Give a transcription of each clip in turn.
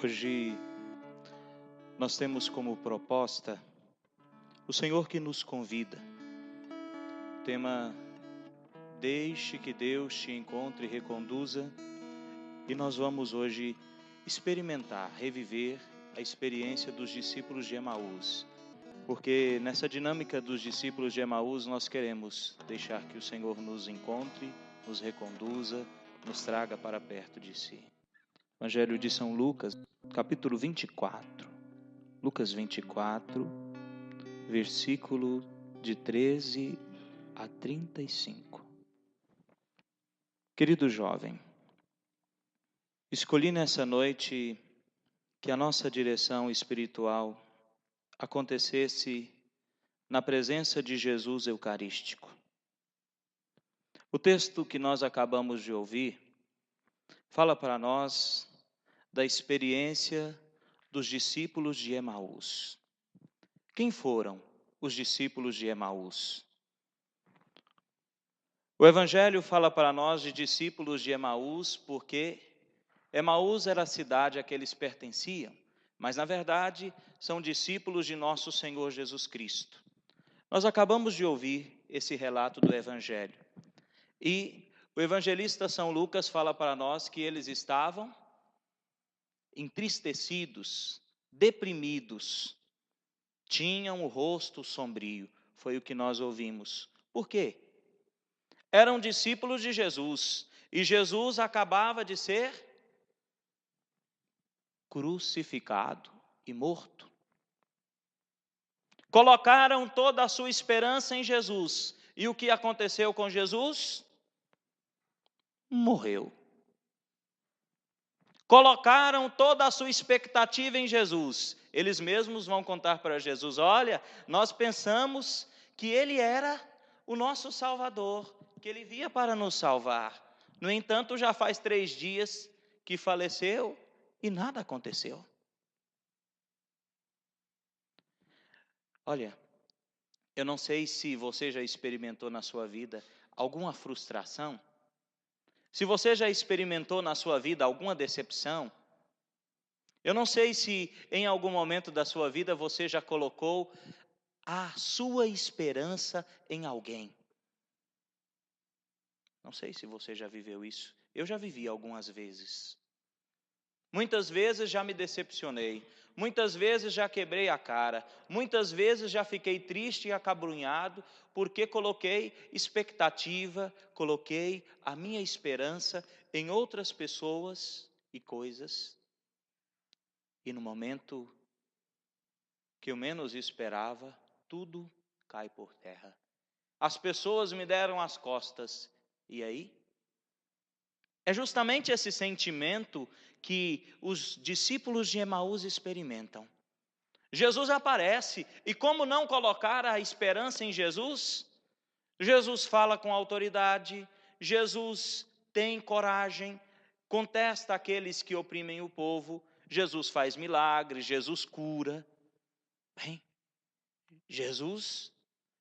Hoje nós temos como proposta o Senhor que nos convida. O tema: deixe que Deus te encontre e reconduza. E nós vamos hoje experimentar, reviver a experiência dos discípulos de Emaús. Porque nessa dinâmica dos discípulos de Emaús nós queremos deixar que o Senhor nos encontre, nos reconduza, nos traga para perto de si. Evangelho de São Lucas, capítulo 24. Lucas 24, versículo de 13 a 35. Querido jovem, escolhi nessa noite que a nossa direção espiritual acontecesse na presença de Jesus Eucarístico. O texto que nós acabamos de ouvir fala para nós da experiência dos discípulos de Emaús. Quem foram os discípulos de Emaús? O Evangelho fala para nós de discípulos de Emaús porque Emaús era a cidade a que eles pertenciam, mas na verdade são discípulos de nosso Senhor Jesus Cristo. Nós acabamos de ouvir esse relato do Evangelho e o evangelista São Lucas fala para nós que eles estavam entristecidos, deprimidos, tinham o rosto sombrio. Foi o que nós ouvimos. Por quê? Eram discípulos de Jesus e Jesus acabava de ser crucificado e morto. Colocaram toda a sua esperança em Jesus. E o que aconteceu com Jesus? Morreu. Colocaram toda a sua expectativa em Jesus. Eles mesmos vão contar para Jesus: olha, nós pensamos que Ele era o nosso Salvador, que Ele via para nos salvar. No entanto, já faz 3 dias que faleceu e nada aconteceu. Olha, eu não sei se você já experimentou na sua vida alguma frustração. Se você já experimentou na sua vida alguma decepção. Eu não sei se em algum momento da sua vida você já colocou a sua esperança em alguém. Não sei se você já viveu isso. Eu já vivi algumas vezes. Muitas vezes já me decepcionei. Muitas vezes já quebrei a cara. Muitas vezes já fiquei triste e acabrunhado porque coloquei expectativa, coloquei a minha esperança em outras pessoas e coisas. E no momento que eu menos esperava, tudo cai por terra. As pessoas me deram as costas. E aí? É justamente esse sentimento que os discípulos de Emaús experimentam. Jesus aparece, e como não colocar a esperança em Jesus? Jesus fala com autoridade, Jesus tem coragem, contesta aqueles que oprimem o povo, Jesus faz milagres, Jesus cura. Bem, Jesus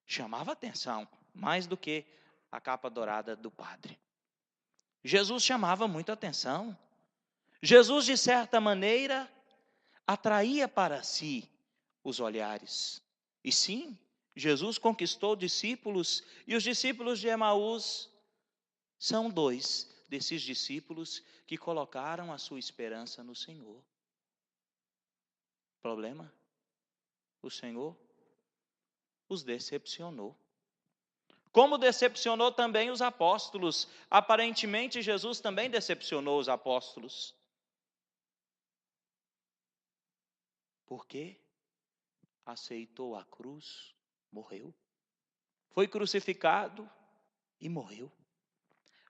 chamava atenção, mais do que a capa dourada do padre. Jesus chamava muita atenção. Jesus, de certa maneira, atraía para si os olhares. E sim, Jesus conquistou discípulos, e os discípulos de Emaús são 2 desses discípulos que colocaram a sua esperança no Senhor. Problema? O Senhor os decepcionou. Como decepcionou também os apóstolos. Aparentemente, Jesus também decepcionou os apóstolos. Porque aceitou a cruz, morreu. Foi crucificado e morreu.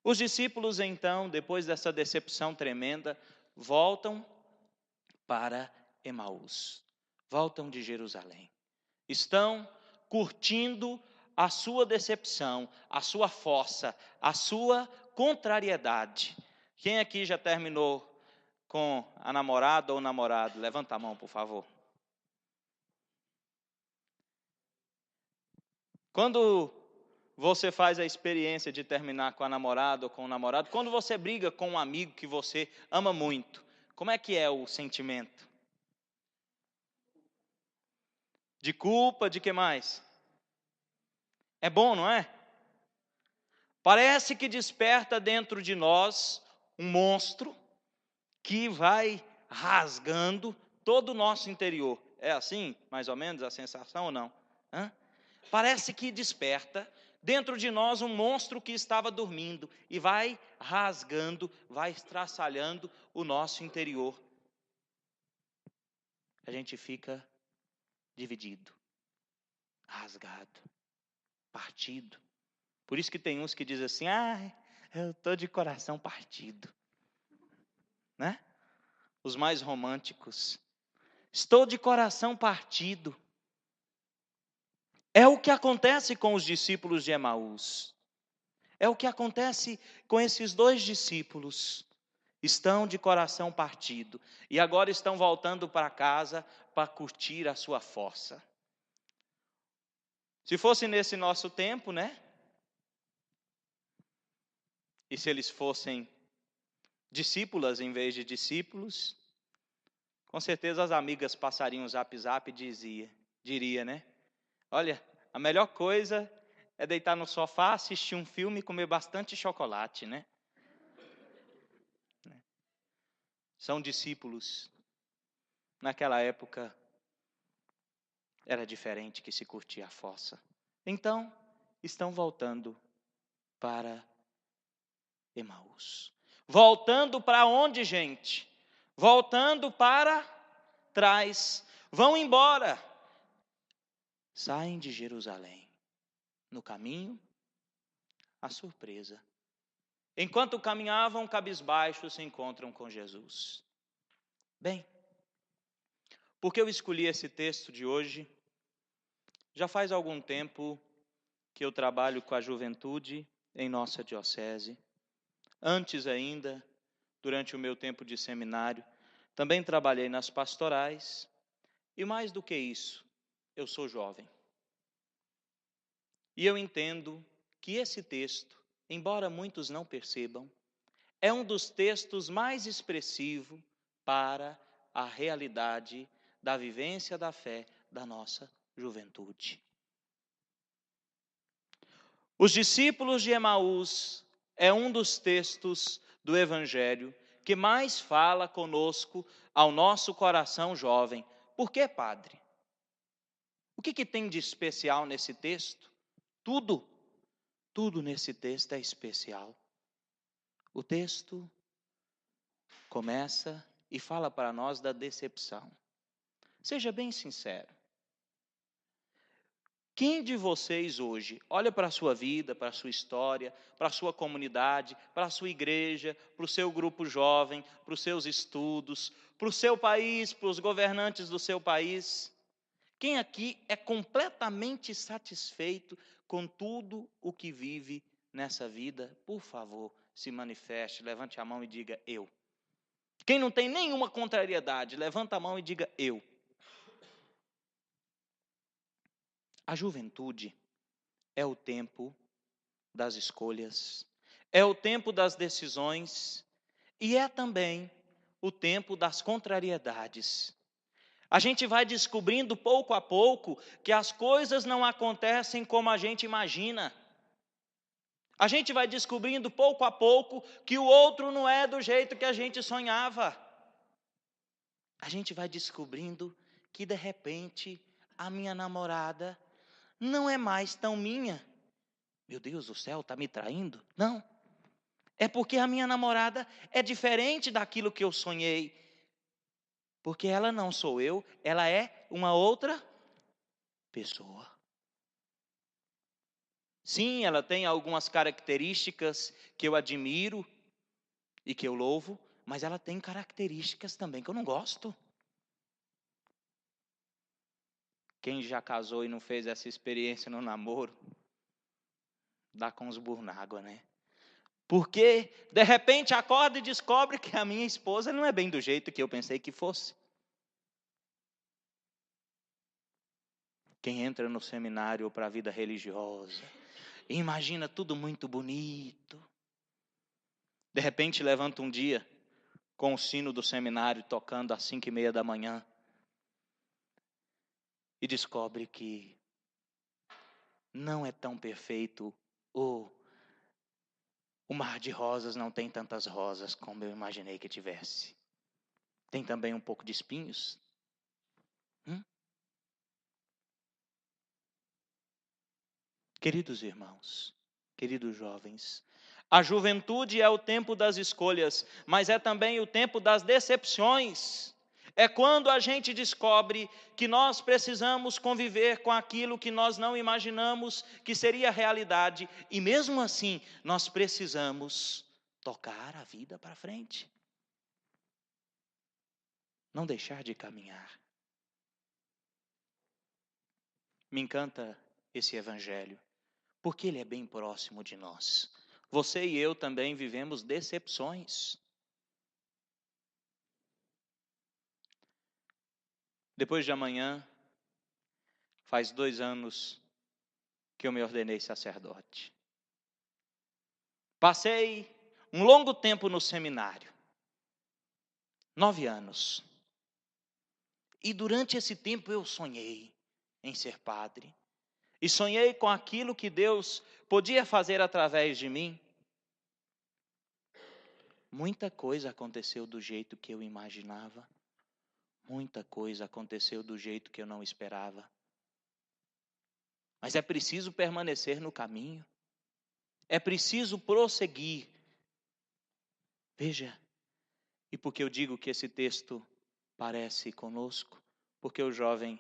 Os discípulos, então, depois dessa decepção tremenda, voltam para Emaús. Voltam de Jerusalém. Estão curtindo a sua decepção, a sua fossa, a sua contrariedade. Quem aqui já terminou com a namorada ou namorado? Levanta a mão, por favor. Quando você faz a experiência de terminar com a namorada ou com o namorado, quando você briga com um amigo que você ama muito, Como é que é o sentimento? De culpa, de que mais? É bom, não é? Parece que desperta dentro de nós um monstro que vai rasgando todo o nosso interior. É assim, mais ou menos, a sensação ou não? Hã? Parece que desperta dentro de nós um monstro que estava dormindo e vai rasgando, vai estraçalhando o nosso interior. A gente fica dividido, rasgado, partido. Por isso que tem uns que dizem assim: eu estou de coração partido. Né? Os mais românticos. Estou de coração partido. É o que acontece com os discípulos de Emaús. É o que acontece com esses dois discípulos. Estão de coração partido. E agora estão voltando para casa para curtir a sua fossa. Se fosse nesse nosso tempo, né? E se eles fossem discípulas em vez de discípulos, com certeza as amigas passariam o zap e diria, né? Olha, a melhor coisa é deitar no sofá, assistir um filme e comer bastante chocolate, né? São discípulos. Naquela época era diferente que se curtia a fossa. Então, estão voltando para Emaús. Voltando para onde, gente? Voltando para trás. Vão embora. Saem de Jerusalém. No caminho, a surpresa. Enquanto caminhavam cabisbaixos, se encontram com Jesus. Bem, por que eu escolhi esse texto de hoje? Já faz algum tempo que eu trabalho com a juventude em nossa diocese. Antes ainda, durante o meu tempo de seminário, também trabalhei nas pastorais. E mais do que isso, eu sou jovem. E eu entendo que esse texto, embora muitos não percebam, é um dos textos mais expressivos para a realidade da vivência da fé da nossa juventude. Os discípulos de Emaús é um dos textos do Evangelho que mais fala conosco ao nosso coração jovem. Por que, padre? O que tem de especial nesse texto? Tudo nesse texto é especial. O texto começa e fala para nós da decepção. Seja bem sincero. Quem de vocês hoje olha para a sua vida, para a sua história, para a sua comunidade, para a sua igreja, para o seu grupo jovem, para os seus estudos, para o seu país, para os governantes do seu país? Quem aqui é completamente satisfeito com tudo o que vive nessa vida? Por favor, se manifeste, levante a mão e diga eu. Quem não tem nenhuma contrariedade, levanta a mão e diga eu. A juventude é o tempo das escolhas, é o tempo das decisões e é também o tempo das contrariedades. A gente vai descobrindo pouco a pouco que as coisas não acontecem como a gente imagina. A gente vai descobrindo pouco a pouco que o outro não é do jeito que a gente sonhava. A gente vai descobrindo que de repente a minha namorada não é mais tão minha. Meu Deus do céu, está me traindo? Não. É porque a minha namorada é diferente daquilo que eu sonhei. Porque ela não sou eu, ela é uma outra pessoa. Sim, ela tem algumas características que eu admiro e que eu louvo, mas ela tem características também que eu não gosto. Quem já casou e não fez essa experiência no namoro, dá com os burros na água, né? Porque, de repente, acorda e descobre que a minha esposa não é bem do jeito que eu pensei que fosse. Quem entra no seminário para a vida religiosa, imagina tudo muito bonito. De repente, levanta um dia, com o sino do seminário tocando às 5:30 da manhã, e descobre que não é tão perfeito, ou o mar de rosas não tem tantas rosas como eu imaginei que tivesse. Tem também um pouco de espinhos. Queridos irmãos, queridos jovens, a juventude é o tempo das escolhas, mas é também o tempo das decepções. É quando a gente descobre que nós precisamos conviver com aquilo que nós não imaginamos que seria realidade, e mesmo assim nós precisamos tocar a vida para frente. Não deixar de caminhar. Me encanta esse evangelho, porque ele é bem próximo de nós. Você e eu também vivemos decepções. Depois de amanhã, faz 2 anos que eu me ordenei sacerdote. Passei um longo tempo no seminário, 9 anos. E durante esse tempo eu sonhei em ser padre. E sonhei com aquilo que Deus podia fazer através de mim. Muita coisa aconteceu do jeito que eu imaginava. Muita coisa aconteceu do jeito que eu não esperava. Mas é preciso permanecer no caminho. É preciso prosseguir. Veja, e por que eu digo que esse texto parece conosco? Porque o jovem,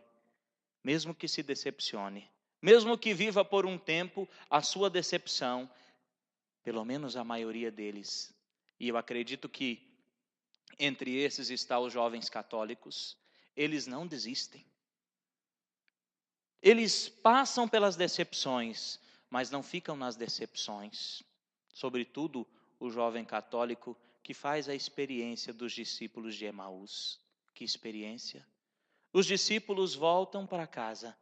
mesmo que se decepcione, mesmo que viva por um tempo a sua decepção, pelo menos a maioria deles, e eu acredito que entre esses está os jovens católicos, eles não desistem. Eles passam pelas decepções, mas não ficam nas decepções. Sobretudo o jovem católico que faz a experiência dos discípulos de Emaús. Que experiência? Os discípulos voltam para casa,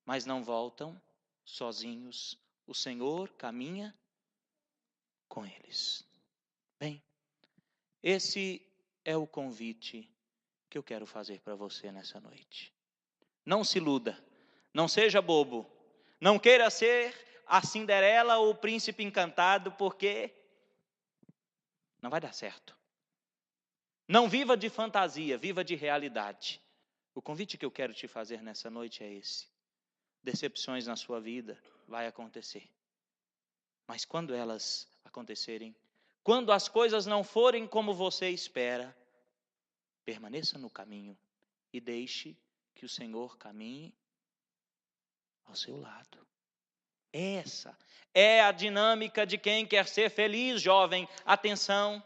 mas não voltam sozinhos. O Senhor caminha com eles. Bem, esse é o convite que eu quero fazer para você nessa noite. Não se iluda, não seja bobo, não queira ser a Cinderela ou o príncipe encantado, porque não vai dar certo. Não viva de fantasia, viva de realidade. O convite que eu quero te fazer nessa noite é esse. Decepções na sua vida vai acontecer. Mas quando elas acontecerem, quando as coisas não forem como você espera, permaneça no caminho e deixe que o Senhor caminhe ao seu lado. Essa é a dinâmica de quem quer ser feliz, jovem. Atenção,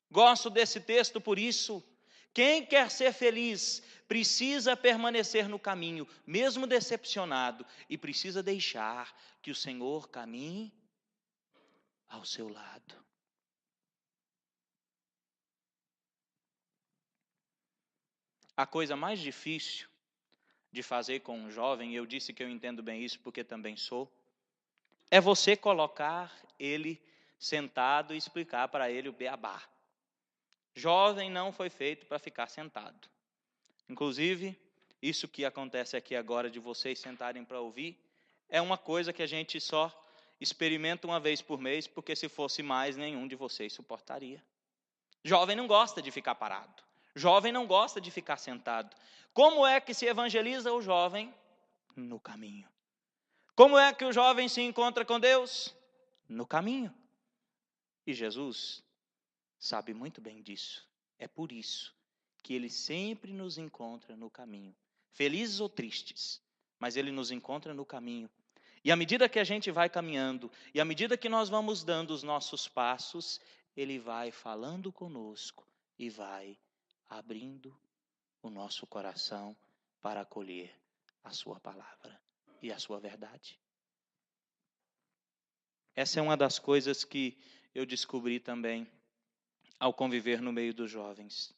gosto desse texto por isso. Quem quer ser feliz precisa permanecer no caminho, mesmo decepcionado, e precisa deixar que o Senhor caminhe ao seu lado. A coisa mais difícil de fazer com um jovem, eu disse que eu entendo bem isso porque também sou, é você colocar ele sentado e explicar para ele o beabá. Jovem não foi feito para ficar sentado. Inclusive, isso que acontece aqui agora de vocês sentarem para ouvir, é uma coisa que a gente só experimenta uma vez por mês, porque se fosse mais, nenhum de vocês suportaria. Jovem não gosta de ficar parado. Jovem não gosta de ficar sentado. Como é que se evangeliza o jovem? No caminho. Como é que o jovem se encontra com Deus? No caminho. E Jesus sabe muito bem disso. É por isso que Ele sempre nos encontra no caminho. Felizes ou tristes, mas Ele nos encontra no caminho. E à medida que a gente vai caminhando, e à medida que nós vamos dando os nossos passos, Ele vai falando conosco e vai abrindo o nosso coração para acolher a sua palavra e a sua verdade. Essa é uma das coisas que eu descobri também ao conviver no meio dos jovens.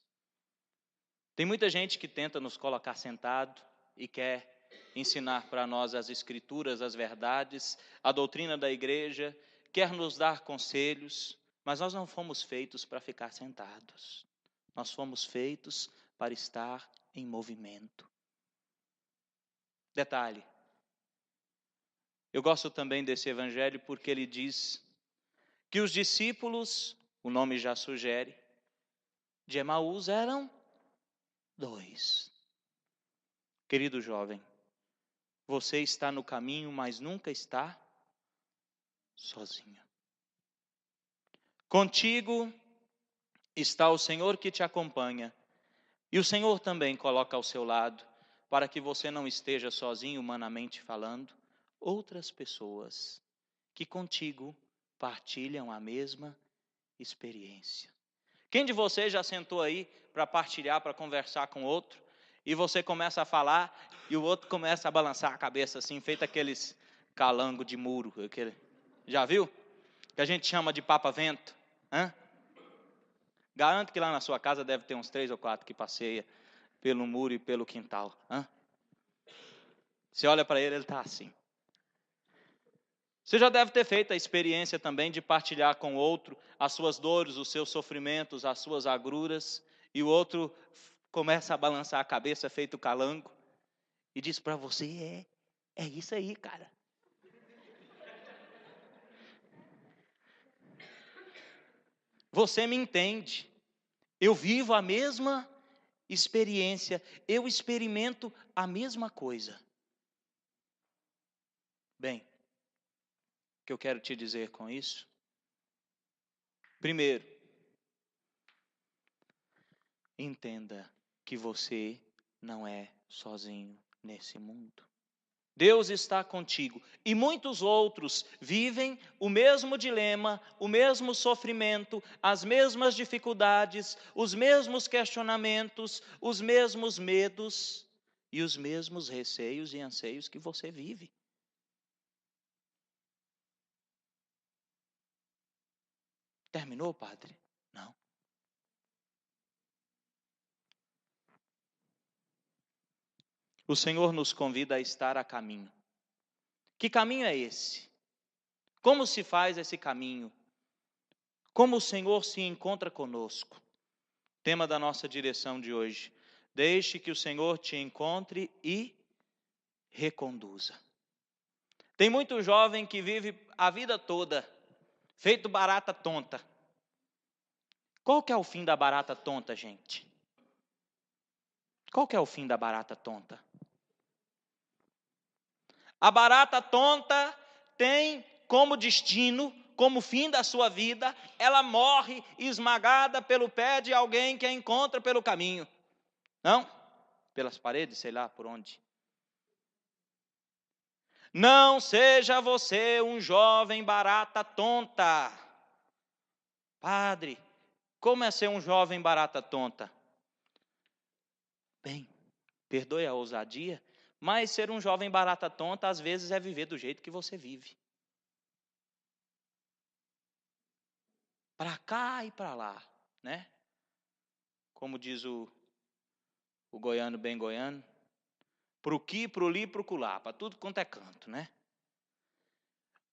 Tem muita gente que tenta nos colocar sentado e quer ensinar para nós as escrituras, as verdades, a doutrina da igreja, quer nos dar conselhos, Mas nós não fomos feitos para ficar sentados. Nós fomos feitos para estar em movimento. Detalhe. Eu gosto também desse evangelho porque ele diz que os discípulos, o nome já sugere, de Emaús eram 2. Querido jovem, você está no caminho, mas nunca está sozinho. Contigo está o Senhor que te acompanha, e o Senhor também coloca ao seu lado, para que você não esteja sozinho, humanamente falando, outras pessoas que contigo partilham a mesma experiência. Quem de vocês já sentou aí para partilhar, para conversar com outro, e você começa a falar, e o outro começa a balançar a cabeça assim, feito aqueles calango de muro, já viu? Que a gente chama de papa-vento. Garanto que lá na sua casa deve ter uns 3 ou 4 que passeia pelo muro e pelo quintal. Você olha para ele, ele está assim. Você já deve ter feito a experiência também de partilhar com o outro as suas dores, os seus sofrimentos, as suas agruras, e o outro começa a balançar a cabeça feito calango e diz para você, é isso aí, cara. Você me entende. Eu vivo a mesma experiência, eu experimento a mesma coisa. Bem, o que eu quero te dizer com isso? Primeiro, entenda que você não é sozinho nesse mundo. Deus está contigo. E muitos outros vivem o mesmo dilema, o mesmo sofrimento, as mesmas dificuldades, os mesmos questionamentos, os mesmos medos e os mesmos receios e anseios que você vive. Terminou, padre? Não. O Senhor nos convida a estar a caminho. Que caminho é esse? Como se faz esse caminho? Como o Senhor se encontra conosco? Tema da nossa direção de hoje. Deixe que o Senhor te encontre e reconduza. Tem muito jovem que vive a vida toda feito barata tonta. Qual que é o fim da barata tonta, gente? Qual que é o fim da barata tonta? A barata tonta tem como destino, como fim da sua vida, ela morre esmagada pelo pé de alguém que a encontra pelo caminho. Não? Pelas paredes, sei lá por onde. Não seja você um jovem barata tonta. Padre, como é ser um jovem barata tonta? Bem, perdoe a ousadia, mas ser um jovem barata tonta às vezes é viver do jeito que você vive. Para cá e para lá, né? Como diz o goiano bem goiano, pro que, pro li, pro culá, para tudo quanto é canto, né?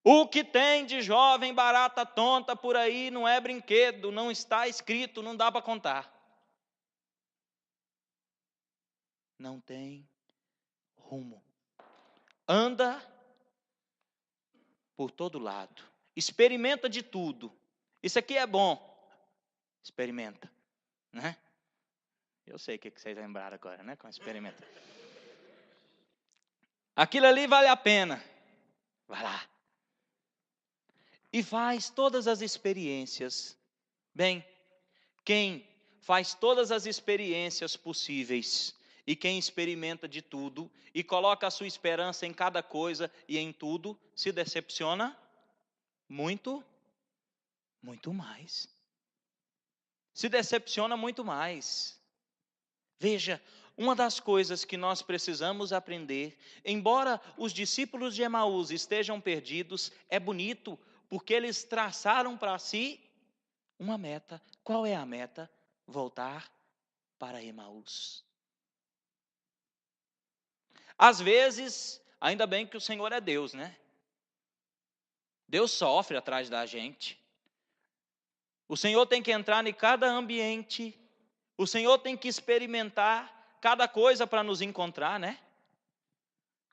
O que tem de jovem barata tonta por aí não é brinquedo, não está escrito, não dá para contar. Não tem rumo. Anda por todo lado. Experimenta de tudo. Isso aqui é bom. Experimenta, né? Eu sei o que vocês lembraram agora, né? Com experimenta. Aquilo ali vale a pena. Vai lá. E faz todas as experiências. Bem, quem faz todas as experiências possíveis e quem experimenta de tudo e coloca a sua esperança em cada coisa e em tudo, se decepciona muito, muito mais. Se decepciona muito mais. Veja, uma das coisas que nós precisamos aprender, embora os discípulos de Emaús estejam perdidos, é bonito, porque eles traçaram para si uma meta. Qual é a meta? Voltar para Emaús. Às vezes, ainda bem que o Senhor é Deus, né? Deus sofre atrás da gente. O Senhor tem que entrar em cada ambiente. O Senhor tem que experimentar cada coisa para nos encontrar, né?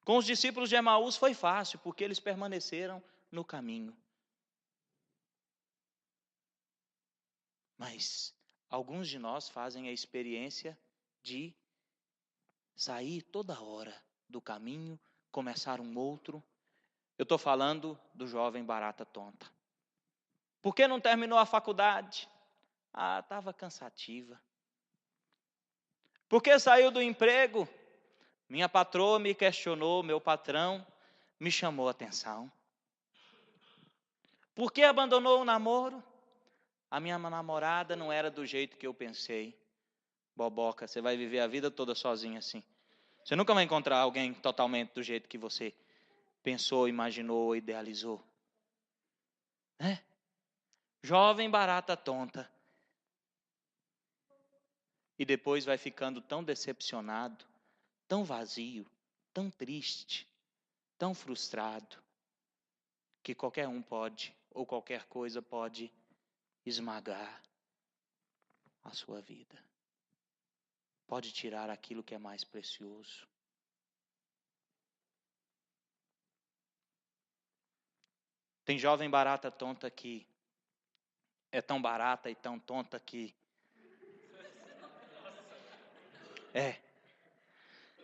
Com os discípulos de Emaús foi fácil, porque eles permaneceram no caminho. Mas alguns de nós fazem a experiência de sair toda hora do caminho, começar um outro. Eu estou falando do jovem barata tonta. Por que não terminou a faculdade? Estava cansativa. Por que saiu do emprego? Minha patroa me questionou, meu patrão me chamou a atenção. Por que abandonou o namoro? A minha namorada não era do jeito que eu pensei. Boboca, você vai viver a vida toda sozinha assim. Você nunca vai encontrar alguém totalmente do jeito que você pensou, imaginou, idealizou. Né? Jovem barata tonta. E depois vai ficando tão decepcionado, tão vazio, tão triste, tão frustrado, que qualquer um pode, ou qualquer coisa pode esmagar a sua vida. Pode tirar aquilo que é mais precioso. Tem jovem barata tonta que é tão barata e tão tonta que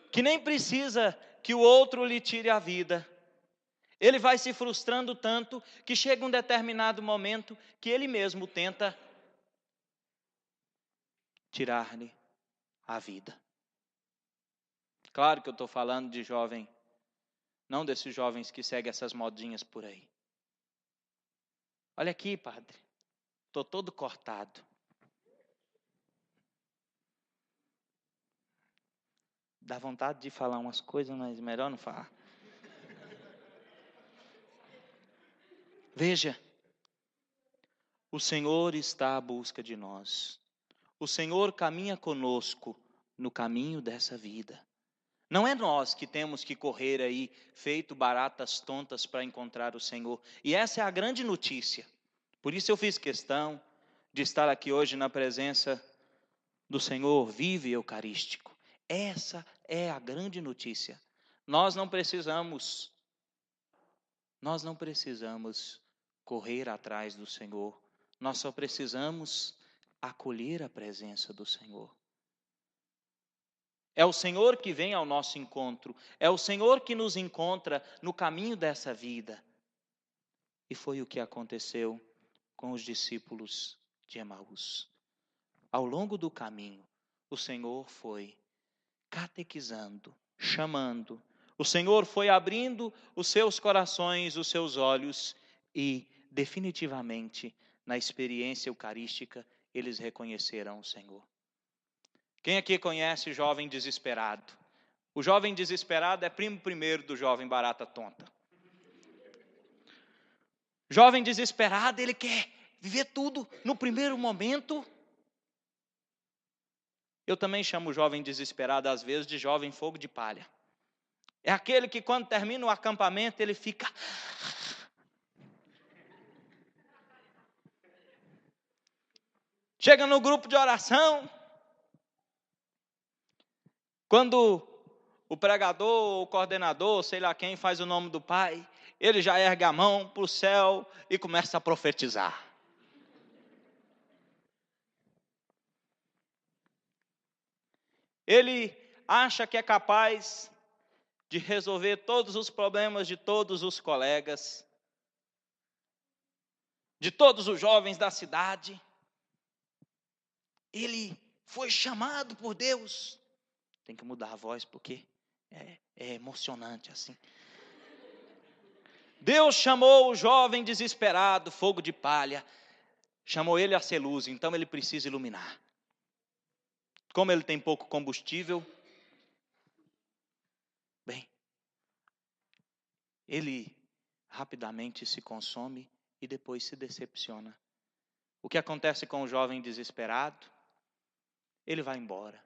que nem precisa que o outro lhe tire a vida. Ele vai se frustrando tanto que chega um determinado momento que ele mesmo tenta tirar-lhe a vida. Claro que eu estou falando de jovem, não desses jovens que seguem essas modinhas por aí. Olha aqui, padre, estou todo cortado. Dá vontade de falar umas coisas, mas melhor não falar. Veja, o Senhor está à busca de nós. O Senhor caminha conosco no caminho dessa vida. Não é nós que temos que correr aí, feito baratas tontas para encontrar o Senhor. E essa é a grande notícia. Por isso eu fiz questão de estar aqui hoje na presença do Senhor vivo e eucarístico. Essa é a grande notícia. Nós não precisamos correr atrás do Senhor. Nós só precisamos acolher a presença do Senhor. É o Senhor que vem ao nosso encontro. É o Senhor que nos encontra no caminho dessa vida. E foi o que aconteceu com os discípulos de Emaús. Ao longo do caminho, o Senhor foi catequizando, chamando. O Senhor foi abrindo os seus corações, os seus olhos e, definitivamente, na experiência eucarística, eles reconheceram o Senhor. Quem aqui conhece o jovem desesperado? O jovem desesperado é primo primeiro do jovem barata tonta. Jovem desesperado, ele quer viver tudo no primeiro momento. Eu também chamo o jovem desesperado, às vezes, de jovem fogo de palha. É aquele que, quando termina o acampamento, ele fica... Chega no grupo de oração, quando o pregador, o coordenador, sei lá quem, faz o nome do Pai, ele já ergue a mão para o céu e começa a profetizar. Ele acha que é capaz de resolver todos os problemas de todos os colegas, de todos os jovens da cidade. Ele foi chamado por Deus. Tem que mudar a voz porque é emocionante assim. Deus chamou o jovem desesperado, fogo de palha, chamou ele a ser luz, então ele precisa iluminar. Como ele tem pouco combustível, bem, ele rapidamente se consome e depois se decepciona. O que acontece com o jovem desesperado? Ele vai embora,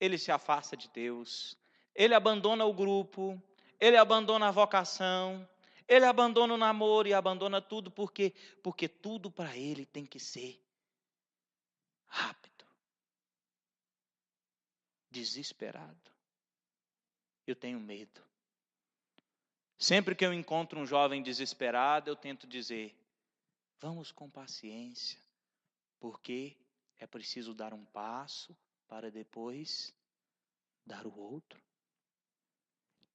ele se afasta de Deus, ele abandona o grupo, ele abandona a vocação, Ele abandona o namoro e abandona tudo, porque tudo para ele tem que ser rápido, desesperado. Eu tenho medo. Sempre que eu encontro um jovem desesperado, eu tento dizer: vamos com paciência, porque é preciso dar um passo para depois dar o outro.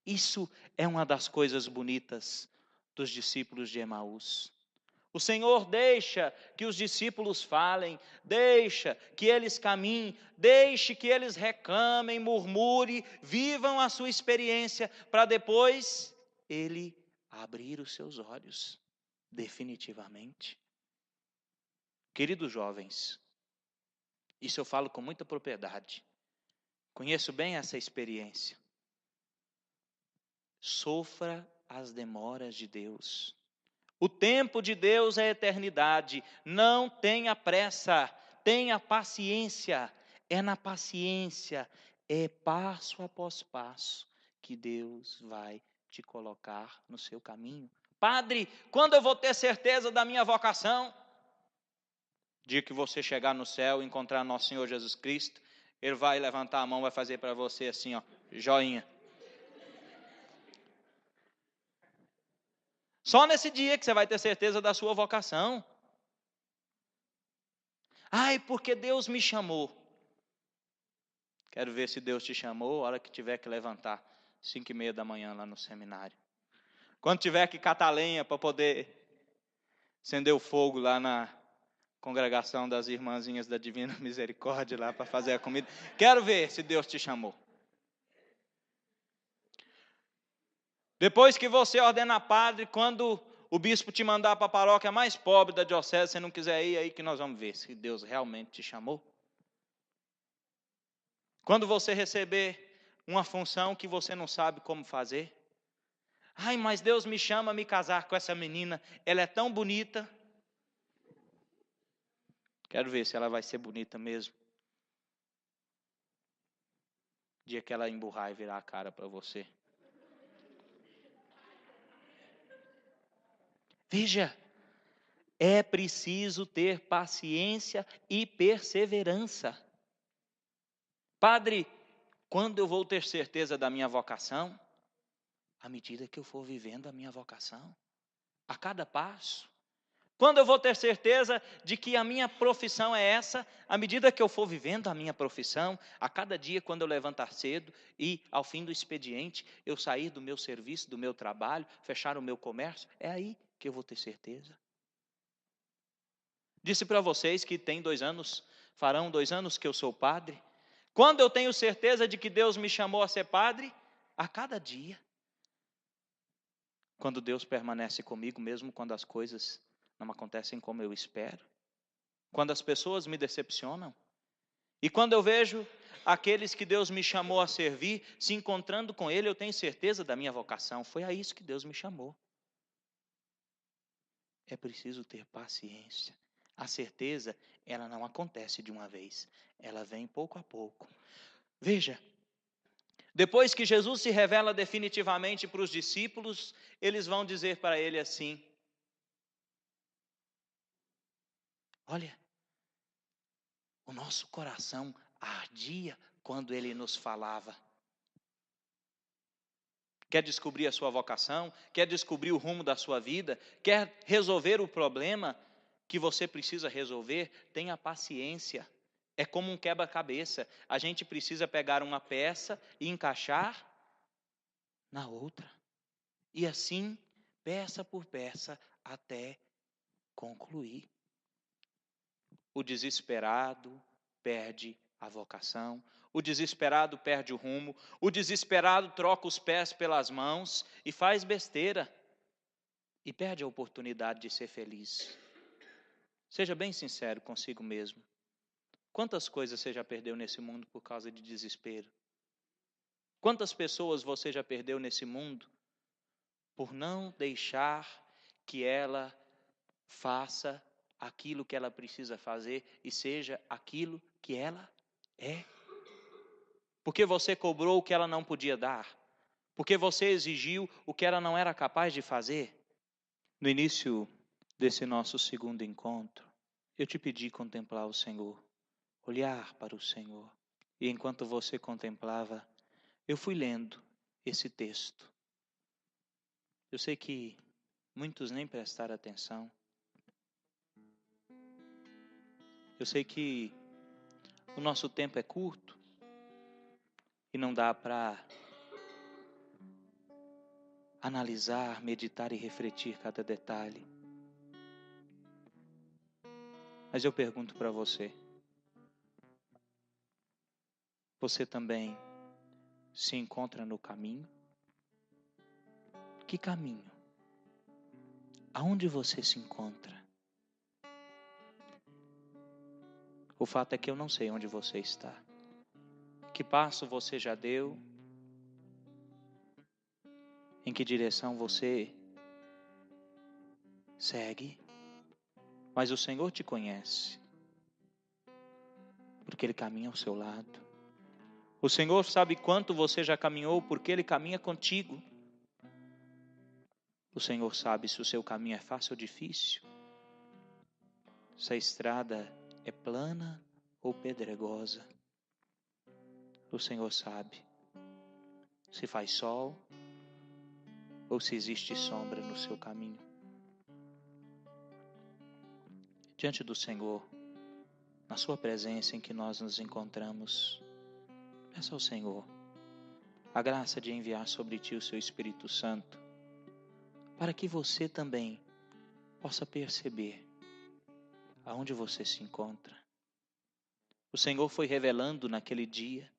Isso é uma das coisas bonitas dos discípulos de Emaús. O Senhor deixa que os discípulos falem, deixa que eles caminhem, deixe que eles reclamem, murmurem, vivam a sua experiência, para depois Ele abrir os seus olhos, definitivamente. Queridos jovens, isso eu falo com muita propriedade, conheço bem essa experiência. Sofra as demoras de Deus. O tempo de Deus é eternidade. Não tenha pressa, tenha paciência. É na paciência, é passo após passo que Deus vai te colocar no seu caminho. Padre, quando eu vou ter certeza da minha vocação? Dia que você chegar no céu e encontrar nosso Senhor Jesus Cristo, Ele vai levantar a mão, vai fazer para você assim, ó, joinha. Só nesse dia que você vai ter certeza da sua vocação. Ai, porque Deus me chamou. Quero ver se Deus te chamou, a hora que tiver que levantar, 5:30 da manhã lá no seminário. Quando tiver que catar lenha para poder acender o fogo lá na congregação das irmãzinhas da Divina Misericórdia, lá para fazer a comida. Quero ver se Deus te chamou. Depois que você ordenar padre, quando o bispo te mandar para a paróquia mais pobre da diocese, se não quiser ir, aí que nós vamos ver se Deus realmente te chamou. Quando você receber uma função que você não sabe como fazer. Ai, mas Deus me chama a me casar com essa menina, ela é tão bonita. Quero ver se ela vai ser bonita mesmo. Dia que ela emburrar e virar a cara para você. Veja, é preciso ter paciência e perseverança. Padre, quando eu vou ter certeza da minha vocação? À medida que eu for vivendo a minha vocação. A cada passo. Quando eu vou ter certeza de que a minha profissão é essa? À medida que eu for vivendo a minha profissão, a cada dia quando eu levantar cedo e ao fim do expediente, eu sair do meu serviço, do meu trabalho, fechar o meu comércio, é aí que eu vou ter certeza. Disse para vocês que tem 2 anos, farão 2 anos que eu sou padre. Quando eu tenho certeza de que Deus me chamou a ser padre? A cada dia. Quando Deus permanece comigo, mesmo quando as coisas não acontecem como eu espero. Quando as pessoas me decepcionam. E quando eu vejo aqueles que Deus me chamou a servir, se encontrando com Ele, eu tenho certeza da minha vocação. Foi a isso que Deus me chamou. É preciso ter paciência. A certeza, ela não acontece de uma vez. Ela vem pouco a pouco. Veja, depois que Jesus se revela definitivamente para os discípulos, eles vão dizer para Ele assim: olha, o nosso coração ardia quando Ele nos falava. Quer descobrir a sua vocação? Quer descobrir o rumo da sua vida? Quer resolver o problema que você precisa resolver? Tenha paciência. É como um quebra-cabeça. A gente precisa pegar uma peça e encaixar na outra. E assim, peça por peça, até concluir. O desesperado perde a vocação. O desesperado perde o rumo. O desesperado troca os pés pelas mãos e faz besteira. E perde a oportunidade de ser feliz. Seja bem sincero consigo mesmo. Quantas coisas você já perdeu nesse mundo por causa de desespero? Quantas pessoas você já perdeu nesse mundo por não deixar que ela faça aquilo que ela precisa fazer e seja aquilo que ela é? Porque você cobrou o que ela não podia dar? Porque você exigiu o que ela não era capaz de fazer? No início desse nosso segundo encontro, eu te pedi contemplar o Senhor, olhar para o Senhor. E enquanto você contemplava, eu fui lendo esse texto. Eu sei que muitos nem prestaram atenção. Eu sei que o nosso tempo é curto e não dá para analisar, meditar e refletir cada detalhe. Mas eu pergunto para você: você também se encontra no caminho? Que caminho? Aonde você se encontra? O fato é que eu não sei onde você está. Que passo você já deu? Em que direção você segue? Mas o Senhor te conhece, porque Ele caminha ao seu lado. O Senhor sabe quanto você já caminhou, porque Ele caminha contigo. O Senhor sabe se o seu caminho é fácil ou difícil, se a estrada é plana ou pedregosa. O Senhor sabe se faz sol ou se existe sombra no seu caminho. Diante do Senhor, na sua presença em que nós nos encontramos, peça ao Senhor a graça de enviar sobre ti o seu Espírito Santo, para que você também possa perceber aonde você se encontra. O Senhor foi revelando naquele dia,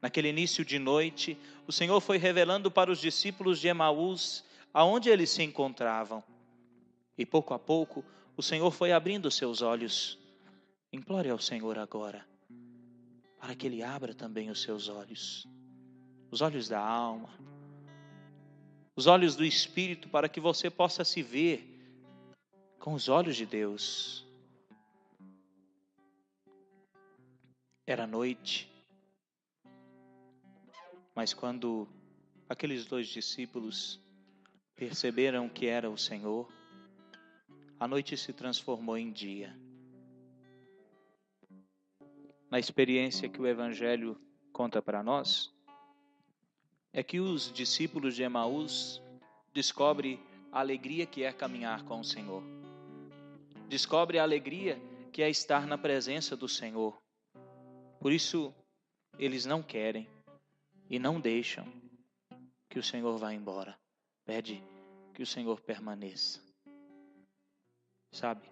naquele início de noite, o Senhor foi revelando para os discípulos de Emaús aonde eles se encontravam. E pouco a pouco, o Senhor foi abrindo seus olhos. Implore ao Senhor agora, para que Ele abra também os seus olhos, os olhos da alma, os olhos do Espírito, para que você possa se ver com os olhos de Deus. Era noite, mas quando aqueles dois discípulos perceberam que era o Senhor, a noite se transformou em dia. Na experiência que o Evangelho conta para nós, é que os discípulos de Emaús descobrem a alegria que é caminhar com o Senhor. Descobrem a alegria que é estar na presença do Senhor. Por isso, eles não querem e não deixam que o Senhor vá embora. Pede que o Senhor permaneça. Sabe,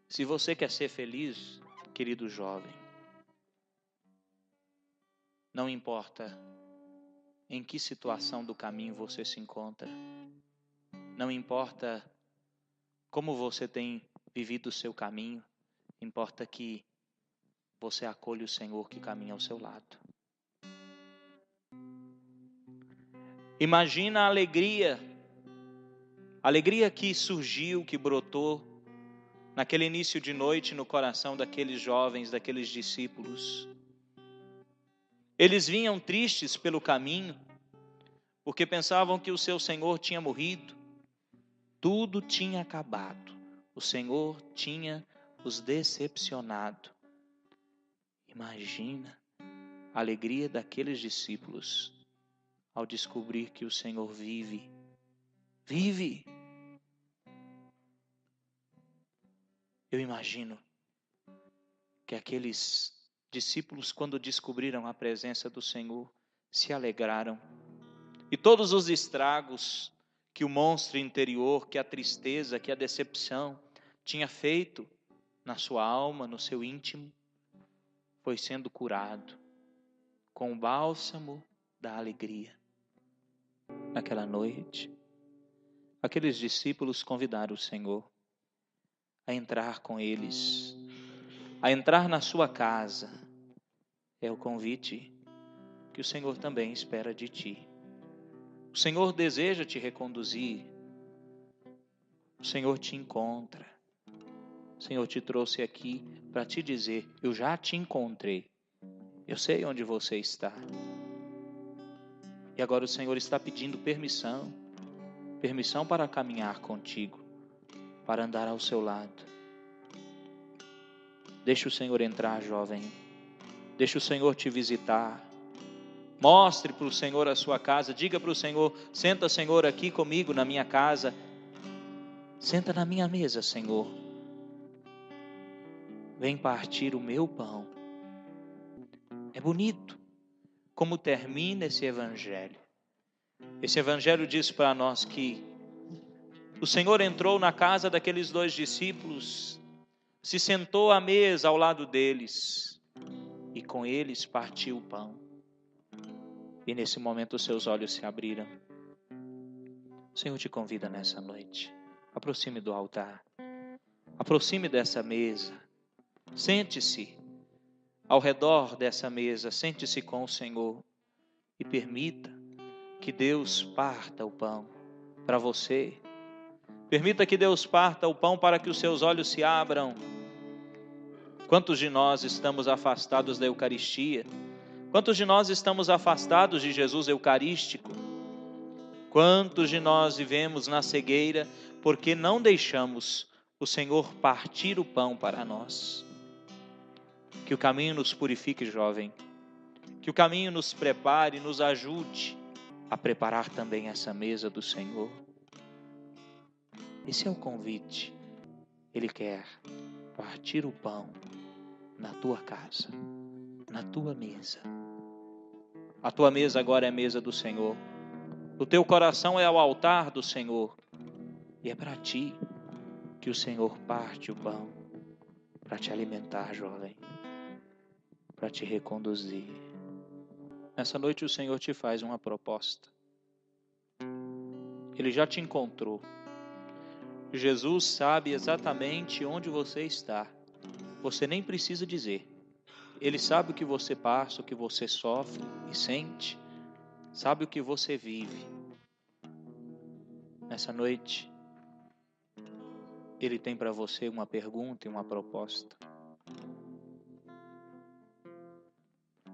se você quer ser feliz, querido jovem, não importa em que situação do caminho você se encontra, não importa como você tem vivido o seu caminho, importa que você acolhe o Senhor que caminha ao seu lado. Imagina a alegria que surgiu, que brotou naquele início de noite no coração daqueles jovens, daqueles discípulos. Eles vinham tristes pelo caminho, porque pensavam que o seu Senhor tinha morrido, tudo tinha acabado, o Senhor tinha os decepcionado. Imagina a alegria daqueles discípulos ao descobrir que o Senhor vive. Eu imagino que aqueles discípulos, quando descobriram a presença do Senhor, se alegraram. E todos os estragos que o monstro interior, que a tristeza, que a decepção tinha feito na sua alma, no seu íntimo, foi sendo curado com o bálsamo da alegria. Naquela noite, aqueles discípulos convidaram o Senhor a entrar com eles, a entrar na sua casa. É o convite que o Senhor também espera de ti. O Senhor deseja te reconduzir. O Senhor te encontra. O Senhor te trouxe aqui para te dizer: eu já te encontrei. Eu sei onde você está. E agora o Senhor está pedindo permissão permissão para caminhar contigo, para andar ao seu lado. Deixa o Senhor entrar, jovem. Deixa o Senhor te visitar. Mostre para o Senhor a sua casa. Diga para o Senhor: senta, Senhor, aqui comigo na minha casa. Senta na minha mesa, Senhor. Vem partir o meu pão. É bonito como termina esse evangelho. Esse evangelho diz para nós que o Senhor entrou na casa daqueles 2 discípulos, se sentou à mesa ao lado deles e com eles partiu o pão. E nesse momento os seus olhos se abriram. O Senhor te convida nessa noite. Aproxime do altar. Aproxime dessa mesa. Sente-se ao redor dessa mesa. Sente-se com o Senhor. E permita que Deus parta o pão para você. Permita que Deus parta o pão para que os seus olhos se abram. Quantos de nós estamos afastados da Eucaristia? Quantos de nós estamos afastados de Jesus Eucarístico? Quantos de nós vivemos na cegueira porque não deixamos o Senhor partir o pão para nós? Que o caminho nos purifique, jovem. Que o caminho nos prepare, nos ajude a preparar também essa mesa do Senhor. Esse é o convite. Ele quer partir o pão na tua casa, na tua mesa. A tua mesa agora é a mesa do Senhor. O teu coração é o altar do Senhor. E é para ti que o Senhor parte o pão, para te alimentar, jovem, para te reconduzir. Nessa noite o Senhor te faz uma proposta. Ele já te encontrou. Jesus sabe exatamente onde você está. Você nem precisa dizer. Ele sabe o que você passa, o que você sofre e sente. Sabe o que você vive. Nessa noite, Ele tem para você uma pergunta e uma proposta.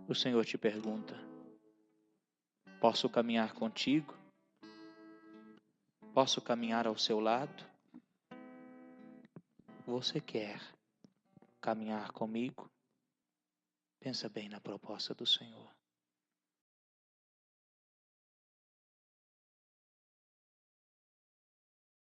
O Senhor te pergunta: posso caminhar contigo? Posso caminhar ao seu lado? Você quer caminhar comigo? Pensa bem na proposta do Senhor.